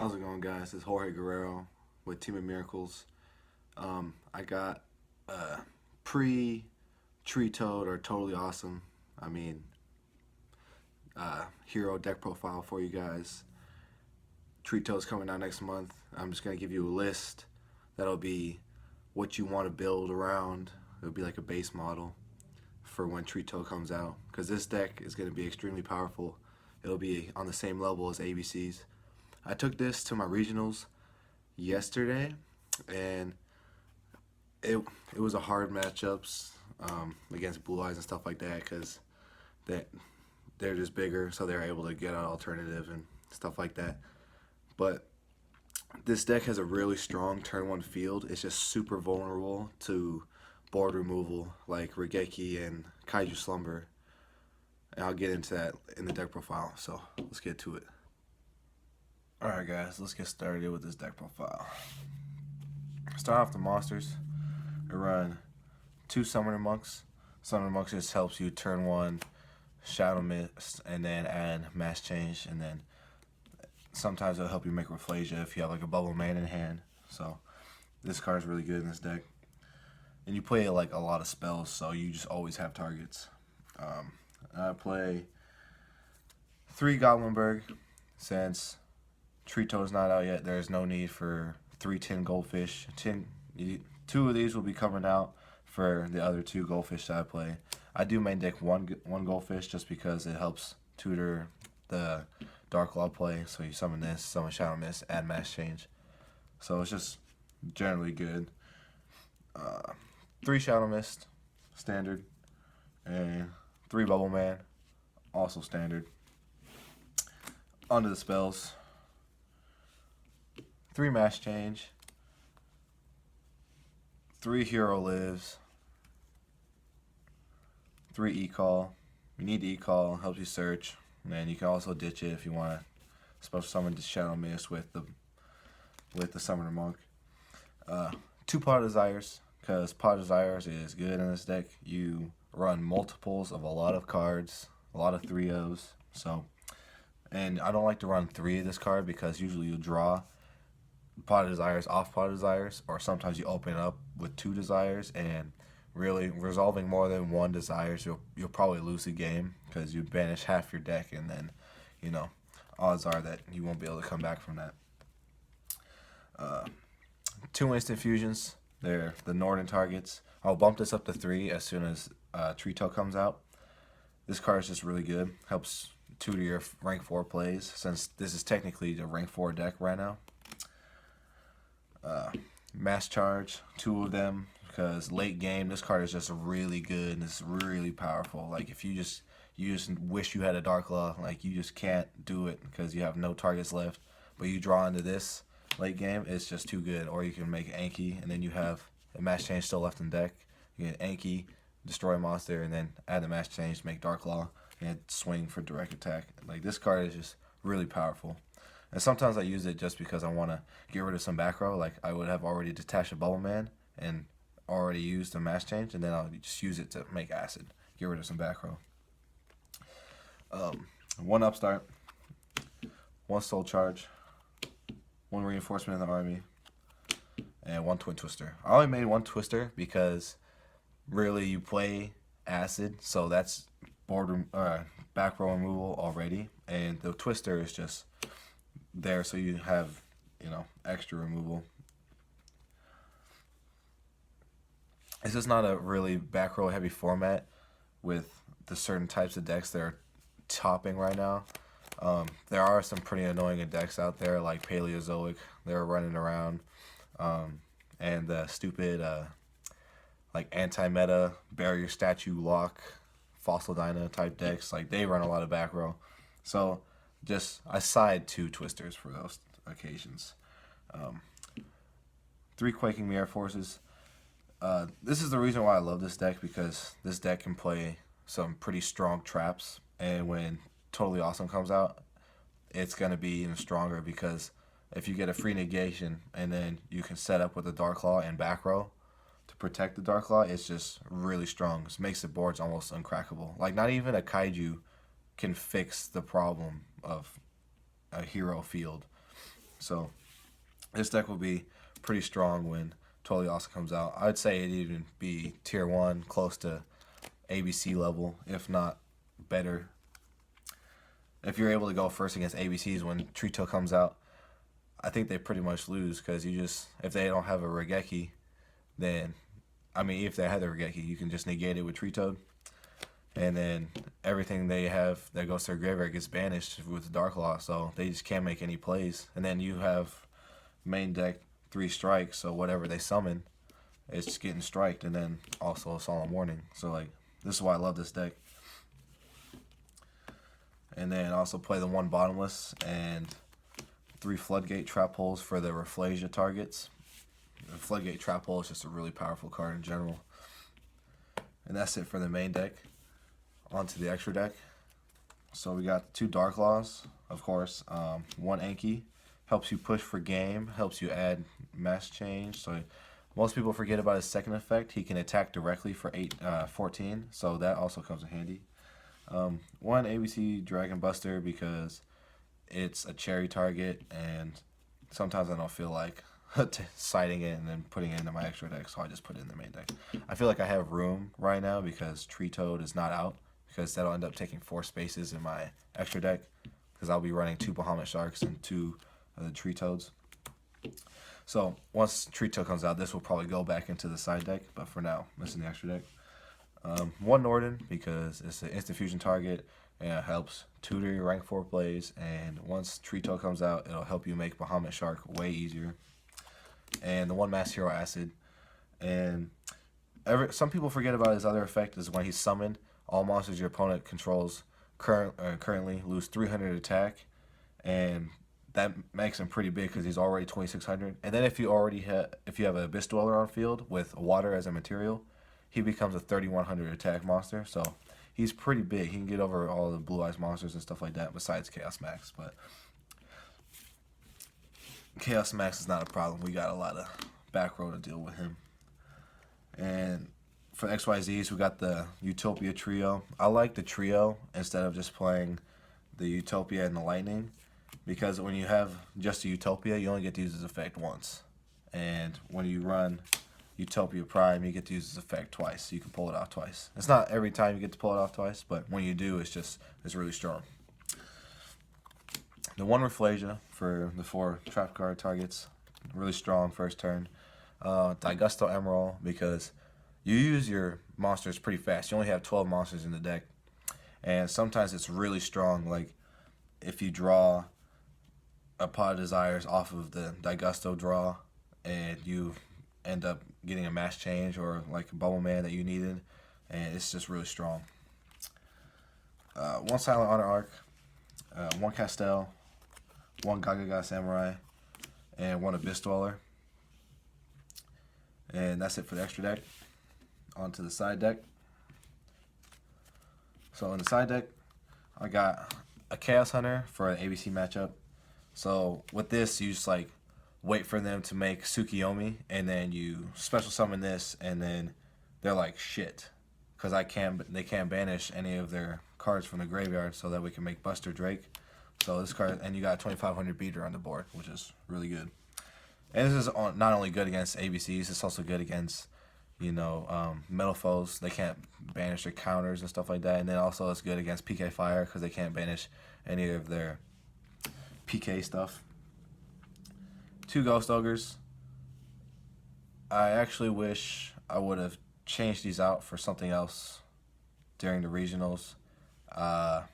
How's it going, guys? It's Jorge Guerrero with Team of Miracles. I got pre-Treatoad or Totally Awesome. I mean, hero deck profile for you guys. Treatoad's coming out next month. I'm just gonna give you a list. That'll be what you want to build around. It'll be like a base model for when Treatoad comes out. Because this deck is gonna be extremely powerful. It'll be on the same level as ABC's. I took this to my regionals yesterday, and it was a hard matchups against Blue Eyes and stuff like that, because they're just bigger, so they're able to get an alternative and stuff like that. But this deck has a really strong turn 1 field. It's just super vulnerable to board removal like Regeki and Kaiju Slumber. And I'll get into that in the deck profile, so let's get to it. Alright guys, let's get started with this deck profile. Start off the monsters. I run 2 Summoner Monks. Summoner Monks just helps you turn 1 Shadow Mist and then add Mass Change, and then sometimes it'll help you make Rafflesia if you have like a Bubble Man in hand. So this card is really good in this deck. And you play like a lot of spells, so you just always have targets. I play 3 Goblinberg. Since Treatoad's not out yet, there's no need for 3 tin Goldfish. 2 of these will be coming out for the other 2 Goldfish that I play. I do main deck one Goldfish just because it helps tutor the Dark Law play. So you summon this, summon Shadow Mist, add Mass Change. So it's just generally good. 3 Shadow Mist, standard. And 3 Bubble Man, also standard. Onto the spells. 3 Mass Change. 3 Hero Lives. 3 E-Call. You need the E-Call, helps you search. And you can also ditch it if you want to special summon the Shadow Mist with the Summoner Monk. 2 Pot of Desires, because Pot of Desires is good in this deck. You run multiples of a lot of cards, a lot of 3-0s. So, and I don't like to run 3 of this card because usually you draw Pot of Desires off Pot of Desires, or sometimes you open it up with 2 Desires, and really resolving more than 1 Desires, you'll probably lose the game because you banish half your deck, and then, you know, odds are that you won't be able to come back from that. 2 Instant Fusions. They're the Northern targets. I'll bump this up to 3 as soon as Treatoad comes out. This card is just really good. Helps tutor your rank 4 plays, since this is technically the rank 4 deck right now. Mass Charge, 2 of them, because late game this card is just really good and it's really powerful. Like if you just wish you had a Dark Law, like you just can't do it because you have no targets left, but you draw into this late game, it's just too good. Or you can make Anki, and then you have a Mass Change still left in deck. You get Anki, destroy a monster, and then add the Mass Change to make Dark Law and swing for direct attack. Like this card is just really powerful. And sometimes I use it just because I want to get rid of some back row. Like I would have already detached a Bubble Man and already used a Mass Change, and then I'll just use it to make Acid, get rid of some back row. 1 Upstart, 1 Soul Charge, 1 Reinforcement in the Army, and 1 Twin Twister. I only made 1 Twister because really you play Acid, so that's back row removal already, and the Twister is just there so you have, you know, extra removal. It's just not a really back row heavy format with the certain types of decks that are topping right now. There are some pretty annoying decks out there like Paleozoic. They're running around, and the stupid like anti-meta barrier statue lock Fossil Dyna type decks, like they run a lot of back row. So just I side 2 Twisters for those occasions. 3 Quaking Mirror Forces. This is the reason why I love this deck, because this deck can play some pretty strong traps, and when Totally Awesome comes out, it's going to be even stronger, because if you get a free negation and then you can set up with a Dark Claw and back row to protect the Dark Claw, it's just really strong. It makes the boards almost uncrackable. Like not even a Kaiju can fix the problem of a hero field. So this deck will be pretty strong when Totally Awesome comes out. I'd say it'd even be tier 1, close to ABC level, if not better. If you're able to go first against ABCs when Treatoad comes out, I think they pretty much lose, because if they don't have a Regeki, then, I mean, if they had the Regeki, you can just negate it with Treatoad, and then everything they have that goes to their graveyard gets banished with the Dark Law, so they just can't make any plays. And then you have main deck 3 strikes, so whatever they summon, it's just getting striked, and then also a Solemn Warning. So, like, this is why I love this deck. And then also play the 1 Bottomless and 3 Floodgate Trap Holes for the Rafflesia targets. The Floodgate Trap Hole is just a really powerful card in general. And that's it for the main deck. On to the extra deck. So we got 2 Dark Laws, of course. 1 Anki. Helps you push for game. Helps you add mass change. So most people forget about his second effect. He can attack directly for 14. So that also comes in handy. 1 ABC Dragon Buster, because it's a cherry target, and sometimes I don't feel like citing it and then putting it into my extra deck, so I just put it in the main deck. I feel like I have room right now because Treatoad is not out, because that'll end up taking 4 spaces in my extra deck, because I'll be running 2 Bahamut Sharks and 2 of the Treatoads. So once Treatoad comes out, this will probably go back into the side deck, but for now, this is the extra deck. 1 Norden, because it's an instant fusion target, and it helps tutor your rank 4 plays, and once Treatoad comes out, it'll help you make Bahamut Shark way easier. And the 1 Mass Hero Acid, and some people forget about his other effect is when he's summoned, all monsters your opponent controls currently lose 300 attack, and that makes him pretty big because he's already 2600. And then if you have a Abyss Dweller on field with water as a material, he becomes a 3100 attack monster. So he's pretty big. He can get over all the Blue Eyes monsters and stuff like that, besides Chaos Max. But Chaos Max is not a problem. We got a lot of back row to deal with him. And for XYZs, we got the Utopia Trio. I like the Trio instead of just playing the Utopia and the Lightning, because when you have just a Utopia, you only get to use his effect once. And when you run Utopia Prime, you get to use his effect twice, so you can pull it off twice. It's not every time you get to pull it off twice, but when you do, it's really strong. The 1 Rafflesia for the 4 trap card targets, really strong first turn. Daigusto Emerald, because you use your monsters pretty fast. You only have 12 monsters in the deck, and sometimes it's really strong. Like if you draw a Pot of Desires off of the Daigusto draw, and you end up getting a mass change or like a Bubble Man that you needed, and it's just really strong. 1 Silent Honor Arc, 1 Castel, 1 Gagaga Samurai, and 1 Abyss Dweller. And that's it for the extra deck. On to the side deck. So in the side deck, I got a Chaos Hunter for an ABC matchup. So with this, you just like wait for them to make Tsukiyomi, and then you special summon this, and then they're like shit, because they can't banish any of their cards from the graveyard, so that we can make Buster Drake. So this card, and you got a 2500 beater on the board, which is really good. And this is not only good against ABCs, it's also good against, metal foes. They can't banish their counters and stuff like that. And then also it's good against PK Fire, because they can't banish any of their PK stuff. 2 Ghost Ogres. I actually wish I would have changed these out for something else during the regionals. I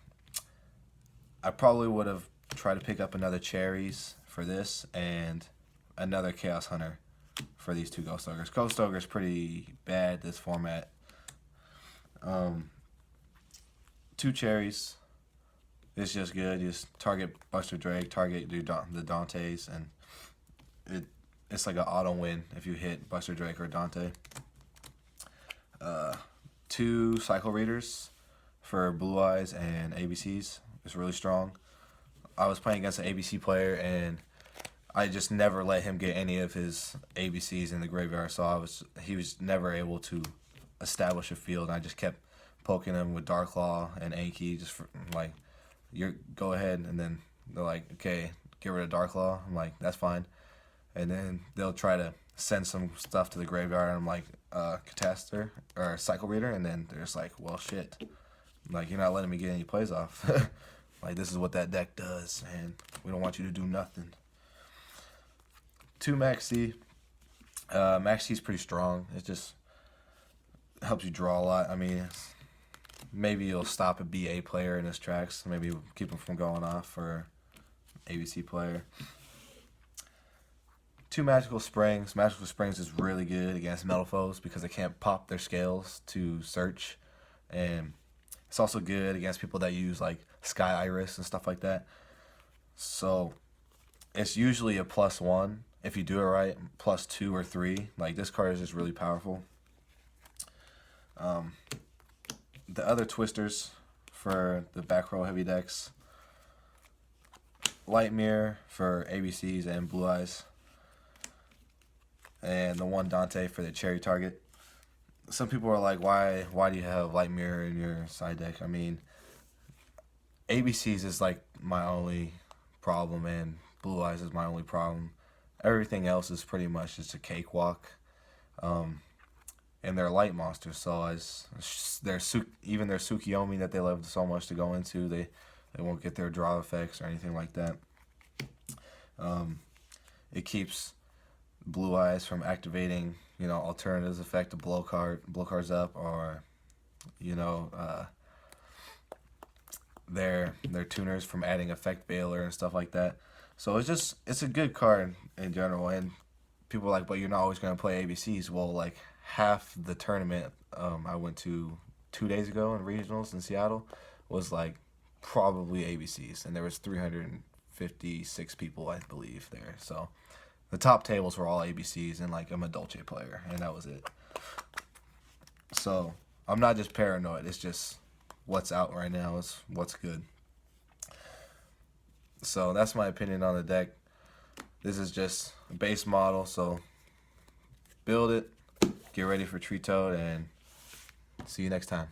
probably would have tried to pick up another Cherries for this, and another Chaos Hunter for these 2 Ghost Ogres. Ghost Ogre's pretty bad this format. 2 Cherries is just good. You just target Buster Drake, target the Dantes, and it's like an auto win if you hit Buster Drake or Dante. 2 Cycle Readers for Blue Eyes and ABCs. It's really strong. I was playing against an ABC player, and I just never let him get any of his ABCs in the graveyard, so he was never able to establish a field. I just kept poking him with Dark Claw and Anki, just for, like, go ahead, and then they're like, okay, get rid of Dark Law. I'm like, that's fine. And then they'll try to send some stuff to the graveyard, and I'm like, Catastor or Cycle Reader, and then they're just like, well, shit. Like, you're not letting me get any plays off. Like, this is what that deck does, and we don't want you to do nothing. 2 Max C. Max C is pretty strong. It just helps you draw a lot. I mean, maybe you'll stop a BA player in his tracks. Maybe keep him from going off for ABC player. 2 Magical Springs. Magical Springs is really good against metal foes because they can't pop their scales to search. And it's also good against people that use like Sky Iris and stuff like that. So it's usually a +1 if you do it right, +2 or 3. Like, this card is just really powerful. The other twisters for the back row heavy decks: Light Mirror for ABCs and Blue Eyes, and the 1 Dante for the cherry target. Some people are like, why do you have Light Mirror in your side deck? I mean, ABCs is like my only problem, and Blue Eyes is my only problem. Everything else is pretty much just a cakewalk. And they're light monsters, so even their Tsukiyomi that they love so much to go into, they won't get their draw effects or anything like that. It keeps Blue Eyes from activating, alternatives effect to blow cards up, or their tuners from adding effect Veiler and stuff like that. So it's a good card in general. And people are like, but you're not always going to play ABCs. Well, like, half the tournament I went to 2 days ago in regionals in Seattle was like probably ABCs, and there was 356 people, I believe, there. So the top tables were all ABCs, and like, I'm a Dolce player, and that was it. So I'm not just paranoid. It's just what's out right now is what's good. So that's my opinion on the deck. This is just a base model, so build it, get ready for Treatoad, and see you next time.